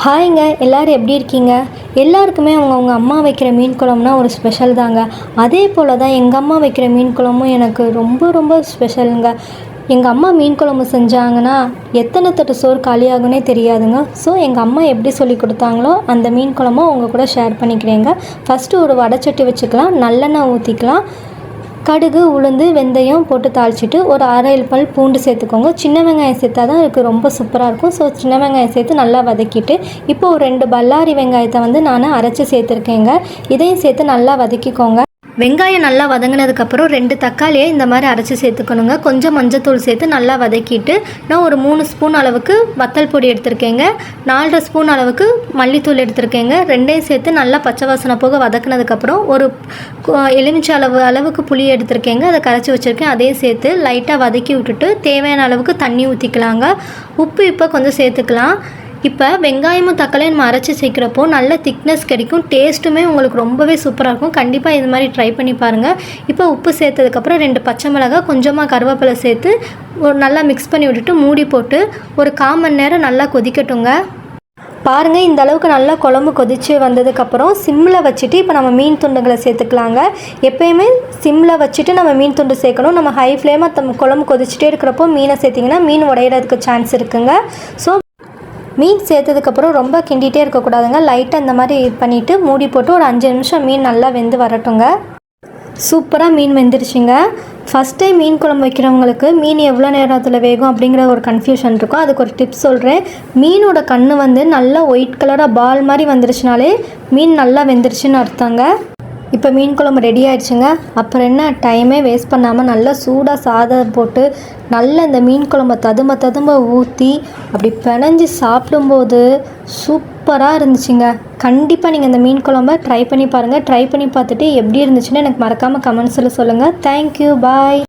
ஹாய்ங்க, எல்லோரும் எப்படி இருக்கீங்க? எல்லாருக்குமே அவங்க அம்மா வைக்கிற மீன் குழம்புனா ஒரு ஸ்பெஷல் தாங்க. அதே போல் தான் எங்கள் அம்மா வைக்கிற மீன் குழம்பும் எனக்கு ரொம்ப ரொம்ப ஸ்பெஷலுங்க. எங்கள் அம்மா மீன் குழம்பு செஞ்சாங்கன்னா எத்தனை தட்டு சோறு காலியாகுன்னே தெரியாதுங்க. ஸோ எங்கள் அம்மா எப்படி சொல்லி கொடுத்தாங்களோ அந்த மீன் குழம்பும் உங்கள் கூட ஷேர் பண்ணிக்கிறேங்க. ஃபஸ்ட்டு ஒரு வடைச்சட்டி வச்சுக்கலாம், நல்லெண்ணெய் ஊற்றிக்கலாம், கடுகு, உளுந்து, வெந்தயம் போட்டு தாளிச்சிட்டு ஒரு 1/2 பல் பூண்டு சேர்த்துக்கோங்க. சின்ன வெங்காயம் சேர்த்தா தான் இதுக்கு ரொம்ப சூப்பராக இருக்கும். ஸோ சின்ன வெங்காயம் சேர்த்து நல்லா வதக்கிட்டு இப்போ ஒரு 2 பல்லாரி வெங்காயத்தை நான் அரைச்சி சேர்த்துருக்கேங்க. இதையும் சேர்த்து நல்லா வதக்கிக்கோங்க. வெங்காயம் நல்லா வதங்கினதுக்கப்புறம் 2 தக்காளியை இந்த மாதிரி அரைச்சி சேர்த்துக்கணுங்க. கொஞ்சம் மஞ்சத்தூள் சேர்த்து நல்லா வதக்கிட்டு நான் ஒரு 3 ஸ்பூன் அளவுக்கு வத்தல் பொடி எடுத்திருக்கேங்க, 4.5 ஸ்பூன் அளவுக்கு மல்லித்தூள் எடுத்திருக்கேங்க. ரெண்டையும் சேர்த்து நல்லா பச்சை வாசனை போக வதக்கினதுக்கப்புறம் ஒரு எலுமிச்சை அளவுக்கு புளி எடுத்திருக்கேங்க, அதை கரைச்சி வச்சுருக்கேன். அதையும் சேர்த்து லைட்டாக வதக்கி விட்டுட்டு தேவையான அளவுக்கு தண்ணி ஊற்றிக்கலாங்க. உப்பு இப்போ கொஞ்சம் சேர்த்துக்கலாம். இப்போ வெங்காயமும் தக்காளியும் நம்ம அரைச்சி சேர்க்குறப்போ நல்ல திக்னஸ் கிடைக்கும், டேஸ்ட்டுமே உங்களுக்கு ரொம்பவே சூப்பராக இருக்கும். கண்டிப்பாக இது மாதிரி ட்ரை பண்ணி பாருங்கள். இப்போ உப்பு சேர்த்ததுக்கப்புறம் 2 பச்சை மிளகாய், கொஞ்சமாக கருவேப்பிலை சேர்த்து நல்லா மிக்ஸ் பண்ணி விட்டுட்டு மூடி போட்டு ஒரு 1/4 மணி நேரம் நல்லா கொதிக்கட்டுங்க. பாருங்கள், இந்த அளவுக்கு நல்லா குழம்பு கொதித்து வந்ததுக்கப்புறம் சிம்மில் வச்சுட்டு இப்போ நம்ம மீன் துண்டுகளை சேர்த்துக்கலாங்க. எப்போயுமே சிம்மில் வச்சுட்டு நம்ம மீன் துண்டு சேர்க்கணும். நம்ம ஹை ஃப்ளேமாக குழம்பு கொதிச்சுட்டே இருக்கிறப்போ மீனை சேர்த்திங்கன்னா மீன் உடையிறதுக்கு சான்ஸ் இருக்குங்க. ஸோ மீன் சேர்த்ததுக்கப்புறம் ரொம்ப கிண்டிகிட்டே இருக்கக்கூடாதுங்க. லைட்டாக இந்த மாதிரி இது பண்ணிவிட்டு மூடி போட்டு ஒரு 5 நிமிஷம் மீன் நல்லா வெந்து வரட்டுங்க. சூப்பராக மீன் வெந்துருச்சுங்க. ஃபஸ்ட் டைம் மீன் குழம்பு வைக்கிறவங்களுக்கு மீன் எவ்வளோ நேரத்தில் வேகும் அப்படிங்கிற ஒரு கன்ஃபியூஷன் இருக்கும். அதுக்கு ஒரு டிப்ஸ் சொல்கிறேன். மீனோட கண் நல்லா ஒயிட் கலராக பால் மாதிரி வந்துருச்சுனாலே மீன் நல்லா வெந்துருச்சுன்னு அர்த்தங்க. இப்போ மீன் குழம்பு ரெடி ஆகிடுச்சுங்க. அப்புறம் என்ன, டைமே வேஸ்ட் பண்ணாமல் நல்லா சூடாக சாதம் போட்டு நல்லா இந்த மீன் குழம்பை ததும்ப ஊற்றி அப்படி பிணைஞ்சி சாப்பிடும்போது சூப்பராக இருந்துச்சுங்க. கண்டிப்பாக நீங்கள் இந்த மீன் குழம்பை ட்ரை பண்ணி பாருங்கள். ட்ரை பண்ணி பார்த்துட்டு எப்படி இருந்துச்சுன்னு எனக்கு மறக்காமல் கமெண்ட்ஸில் சொல்லுங்கள். தேங்க்யூ, பாய்.